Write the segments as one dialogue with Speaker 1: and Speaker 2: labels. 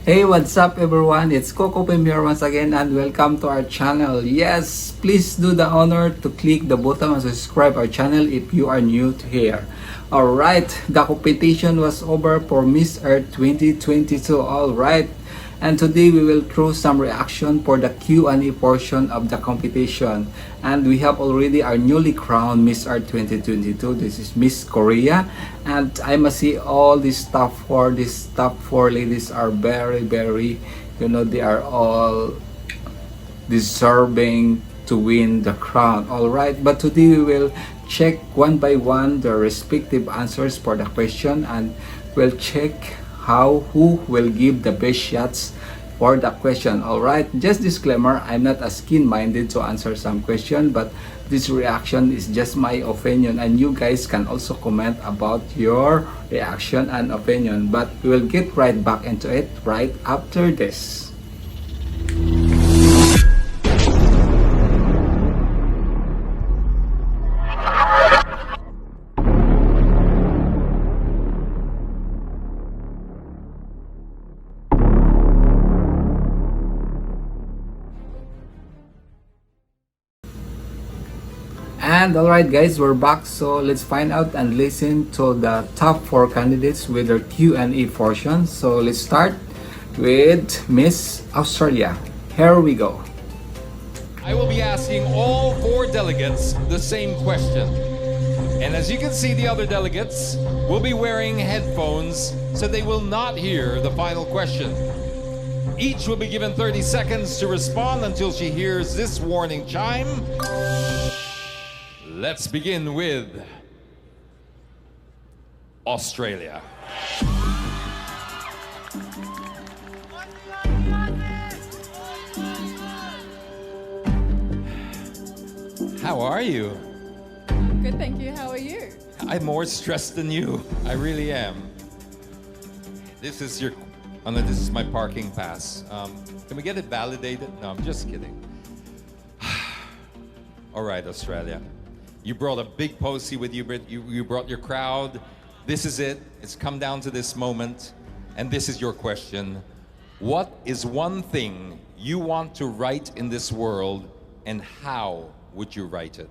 Speaker 1: Hey, what's up everyone? It's Coco Pim here once again and welcome to our channel. Yes, please do the honor to click the button and subscribe our channel if you are new to here. Alright, the competition was over for Miss Earth 2022. Alright, and today we will throw some reaction for the Q&A portion of the competition. And we have already our newly crowned Miss Earth 2022. This is Miss Korea. And I must say all these top four ladies are very, they are all deserving to win the crown. Alright, but today we will check one by one the respective answers for the question, and we'll check who will give the best shots for the question. Alright, just disclaimer, I'm not as keen-minded to answer some question, but this reaction is just my opinion, and you guys can also comment about your reaction and opinion. But we will get right back into it right after this. And alright guys, we're back, so let's find out and listen to the top 4 candidates with their Q&A portion. So let's start with Miss Australia. Here we go.
Speaker 2: I will be asking all 4 delegates the same question. And as you can see, the other delegates will be wearing headphones so they will not hear the final question. Each will be given 30 seconds to respond until she hears this warning chime. Let's begin with Australia. How are you?
Speaker 3: Good, thank you. How are you?
Speaker 2: I'm more stressed than you. I really am. This is your... Oh no, this is my parking pass. Can we get it validated? No, I'm just kidding. All right, Australia. You brought a big postie with you, but you brought your crowd. This is it. It's come down to this moment. And this is your question. What is one thing you want to write in this world, and how would you write it?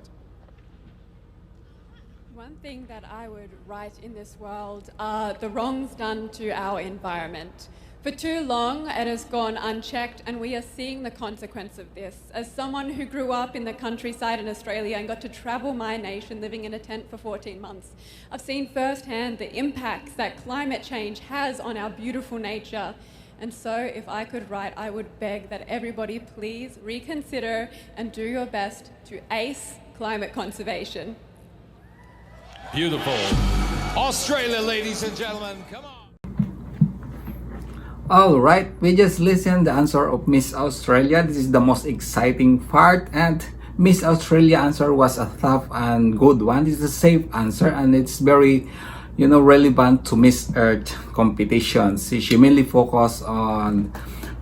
Speaker 3: One thing that I would write in this world are the wrongs done to our environment. For too long, it has gone unchecked, and we are seeing the consequence of this. As someone who grew up in the countryside in Australia and got to travel my nation living in a tent for 14 months, I've seen firsthand the impacts that climate change has on our beautiful nature. And so if I could write, I would beg that everybody please reconsider and do your best to ace climate conservation.
Speaker 2: Beautiful. Australia, ladies and gentlemen, come on.
Speaker 1: Alright, we just listened the answer of Miss Australia. This is the most exciting part, and Miss Australia answer was a tough and good one. This is a safe answer, and it's very, relevant to Miss Earth competition. See, she mainly focused on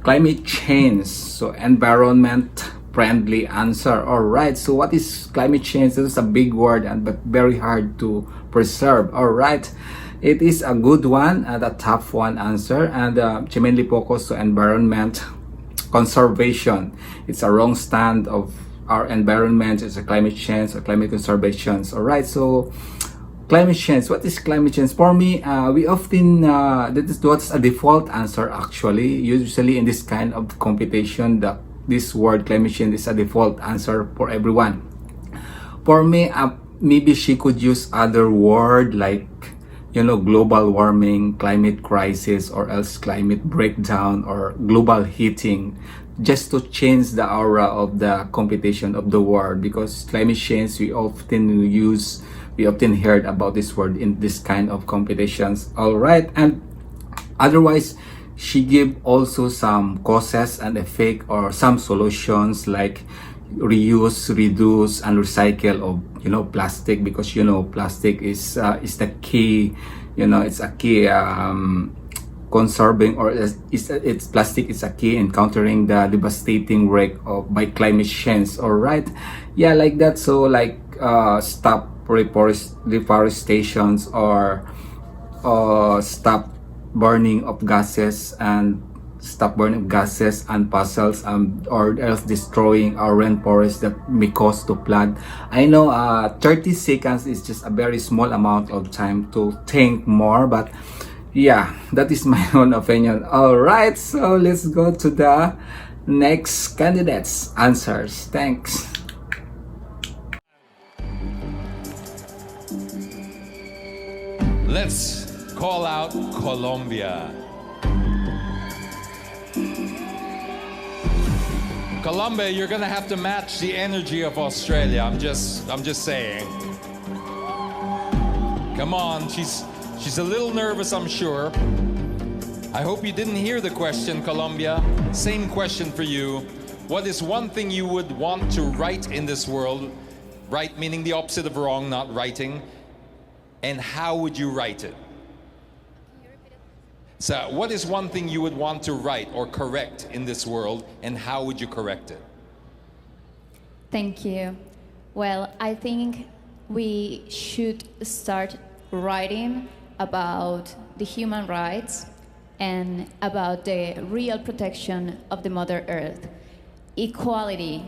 Speaker 1: climate change, so environment friendly answer. Alright, so what is climate change? This is a big word, but very hard to preserve. Alright, it is a good one and a tough one answer, and she mainly focused on environment conservation. It's a wrong stand of our environment. It's a climate change or climate conservation. Alright, so climate change. What is climate change? For me, we often, what's a default answer actually. Usually in this kind of competition, this word climate change is a default answer for everyone. For me, maybe she could use other word like, global warming, climate crisis, or else climate breakdown or global heating, just to change the aura of the competition of the word. Because climate change, we often heard about this word in this kind of competitions. Alright, and otherwise she give also some causes and effect or some solutions like reuse, reduce, and recycle of plastic, because plastic is the key, it's a key conserving, or it's plastic is a key in countering the devastating wreak of by climate change. All right, yeah, like that. So like stop deforestations, or stop burning of gases, and stop burning of gases and fossils, or else destroying our rainforest that may cause to flood. I know 30 seconds is just a very small amount of time to think more, but yeah, that is my own opinion. All right, so let's go to the next candidates' answers. Thanks.
Speaker 2: Let's call out Colombia. Colombia, you're gonna have to match the energy of Australia. I'm just saying. Come on, she's a little nervous, I'm sure. I hope you didn't hear the question, Colombia. Same question for you. What is one thing you would want to right in this world? Right meaning the opposite of wrong, not writing. And how would you write it? So what is one thing you would want to right or correct in this world, and how would you correct it?
Speaker 4: Thank you. Well, I think we should start writing about the human rights and about the real protection of the Mother Earth. Equality,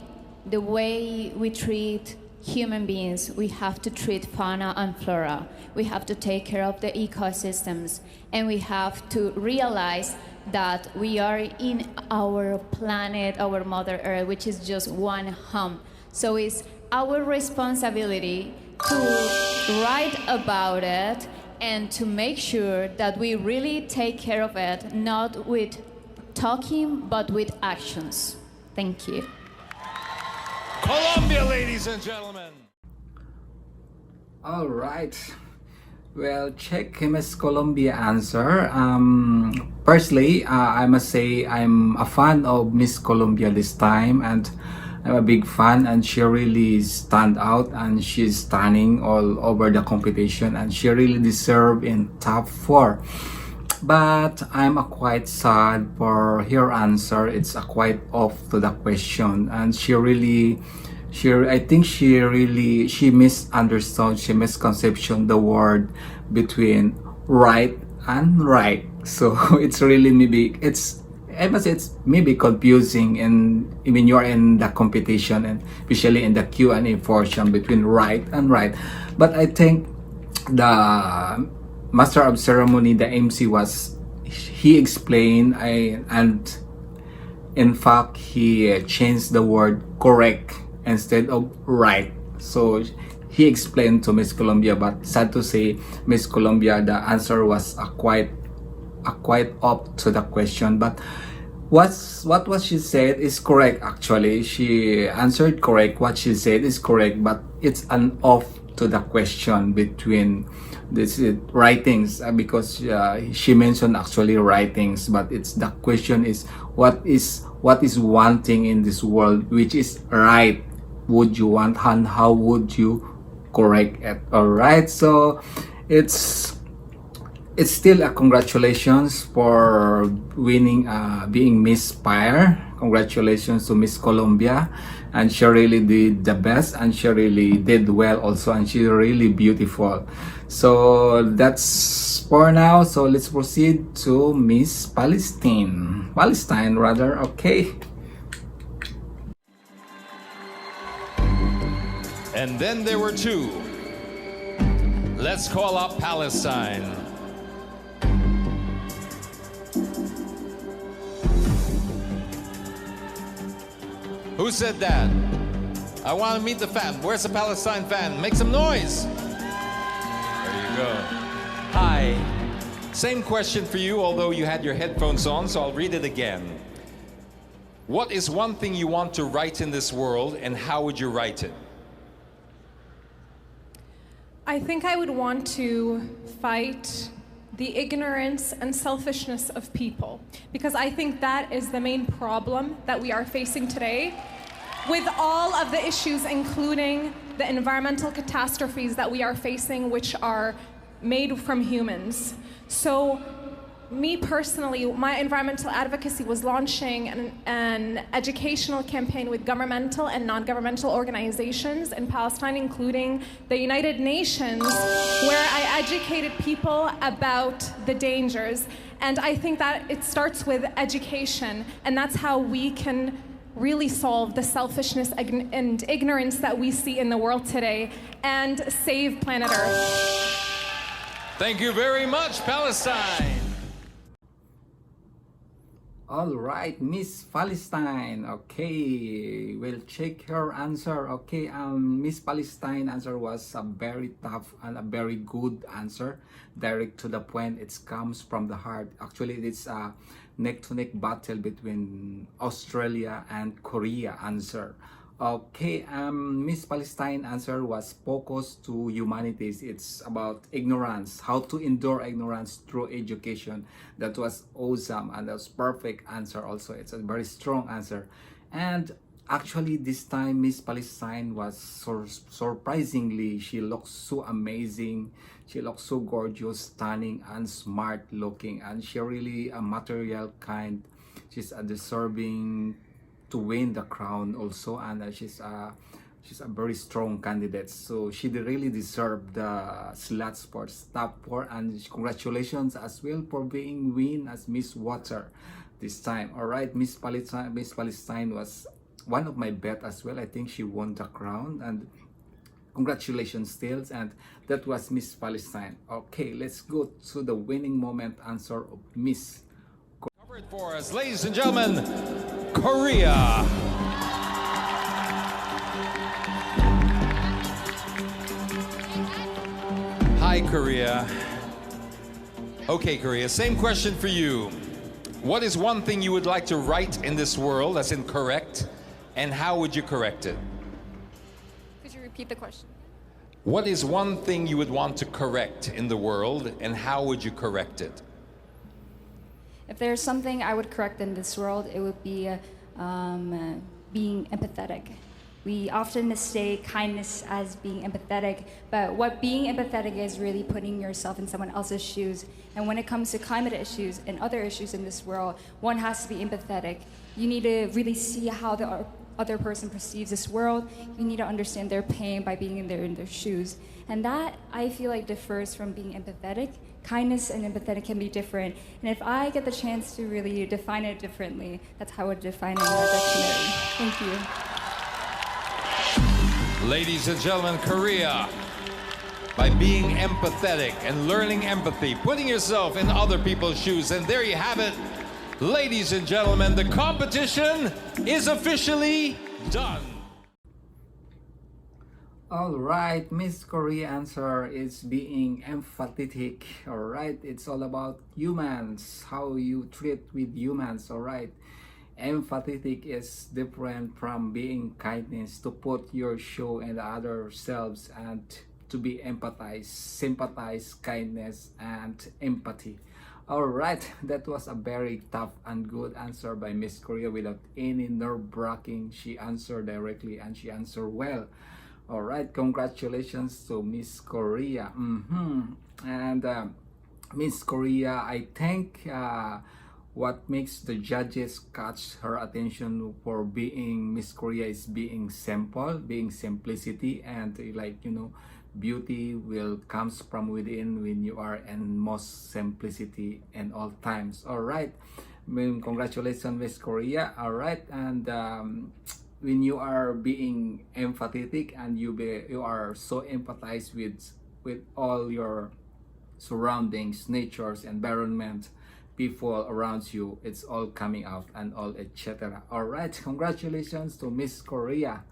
Speaker 4: the way we treat human beings, we have to treat fauna and flora. We have to take care of the ecosystems, and we have to realize that we are in our planet, our Mother Earth, which is just one home. So it's our responsibility to write about it and to make sure that we really take care of it, not with talking, but with actions. Thank you.
Speaker 2: Colombia, ladies and gentlemen.
Speaker 1: All right. Well, check Miss Colombia answer. Firstly, I must say I'm a fan of Miss Colombia this time, and I'm a big fan, and she really stand out, and she's stunning all over the competition, and she really deserve in top 4. But I'm quite sad for her answer. It's quite off to the question, and I think she misunderstood, she misconception the word between right and right. So it's really I must say it's maybe confusing, and when you're in the competition, and especially in the Q&A portion between right and right. But I think the Master of Ceremony, the MC, he explained, and in fact he changed the word correct instead of right. So he explained to Miss Colombia, but sad to say, Miss Colombia, the answer was quite up to the question. But what she said is correct. Actually, she answered correct. What she said is correct, but it's an off to the question between this writings, because she mentioned actually writings, but it's the question is what is one thing in this world which is right would you want, and how would you correct it? All right, so it's still a congratulations for winning, being Miss Fire. Congratulations to Miss Colombia, and she really did the best, and she really did well also, and she's really beautiful. So that's for now. So let's proceed to Miss Palestine. Okay.
Speaker 2: And then there were 2. Let's call up Palestine. Who said that? I want to meet the fan. Where's the Palestine fan? Make some noise. There you go. Hi. Same question for you, although you had your headphones on, so I'll read it again. What is one thing you want to write in this world, and how would you write it?
Speaker 5: I think I would want to fight the ignorance and selfishness of people, because I think that is the main problem that we are facing today with all of the issues, including the environmental catastrophes that we are facing, which are made from humans. So me personally, my environmental advocacy was launching an educational campaign with governmental and non-governmental organizations in Palestine, including the United Nations, where I educated people about the dangers. And I think that it starts with education, and that's how we can really solve the selfishness and ignorance that we see in the world today and save planet Earth.
Speaker 2: Thank you very much, Palestine.
Speaker 1: All right, Miss Palestine. Okay, we'll check her answer. Okay, Miss Palestine answer was a very tough and a very good answer. Direct to the point. It comes from the heart. Actually, it's a neck-to-neck battle between Australia and Korea answer. Okay, Miss Palestine answer was focused to humanities. It's about ignorance, how to endure ignorance through education. That was awesome, and that was perfect answer also. It's a very strong answer. And actually this time Miss Palestine was surprisingly, she looks so amazing. She looks so gorgeous, stunning, and smart looking, and she really a material kind. She's a deserving to win the crown also, and she's a very strong candidate, so she really deserved the slots for top 4, and congratulations as well for being win as Miss Water this time. All right, Miss Palestine was one of my bet as well. I think she won the crown, and congratulations still. And that was Miss Palestine. Okay, let's go to the winning moment answer of Miss.
Speaker 2: Cover it for us, ladies and gentlemen, Korea. Hi, Korea. Okay, Korea, same question for you. What is one thing you would like to right in this world that's incorrect, and how would you correct it?
Speaker 3: Could you repeat the question?
Speaker 2: What is one thing you would want to correct in the world, and how would you correct it?
Speaker 4: If there's something I would correct in this world, it would be being empathetic. We often mistake kindness as being empathetic, but what being empathetic is really putting yourself in someone else's shoes. And when it comes to climate issues and other issues in this world, one has to be empathetic. You need to really see how the other person perceives this world. You need to understand their pain by being in their shoes. And that, I feel like, differs from being empathetic. Kindness and empathetic can be different. And if I get the chance to really define it differently, that's how I would define it in our dictionary. Thank you.
Speaker 2: Ladies and gentlemen, Korea, by being empathetic and learning empathy, putting yourself in other people's shoes, and there you have it. Ladies and gentlemen, the competition is officially done.
Speaker 1: All right, Miss Korea answer is being empathetic. All right, it's all about humans, how you treat with humans. All right, empathetic is different from being kindness, to put your show in the other selves, and to be empathize, sympathize, kindness, and empathy. All right, that was a very tough and good answer by Miss Korea without any nerve-wracking. She answered directly and she answered well. All right, congratulations to Miss Korea. And Miss Korea, I think what makes the judges catch her attention for being Miss Korea is being simple, being simplicity, and like, you know, beauty will comes from within when you are in most simplicity in all times. All right, congratulations, Miss Korea. All right, and when you are being empathetic and you are so empathized with all your surroundings, natures, environment, people around you, it's all coming out and all etc. All right, congratulations to Miss Korea.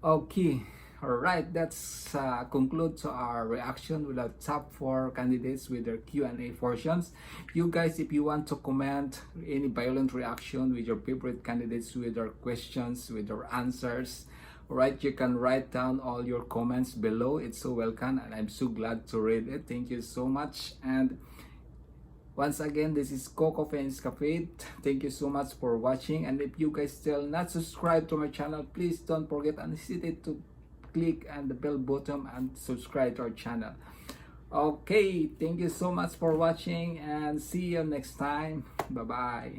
Speaker 1: Okay, all right, that's conclude to our reaction with the top 4 candidates with their Q&A portions. You guys, if you want to comment any violent reaction with your favorite candidates, with their questions, with their answers, all right, you can write down all your comments below. It's so welcome, and I'm so glad to read it. Thank you so much. And once again, this is Coco Fans Cafe. Thank you so much for watching. And if you guys still not subscribed to my channel, please don't forget and hesitate to click on the bell button and subscribe to our channel. Okay, thank you so much for watching and see you next time. Bye bye.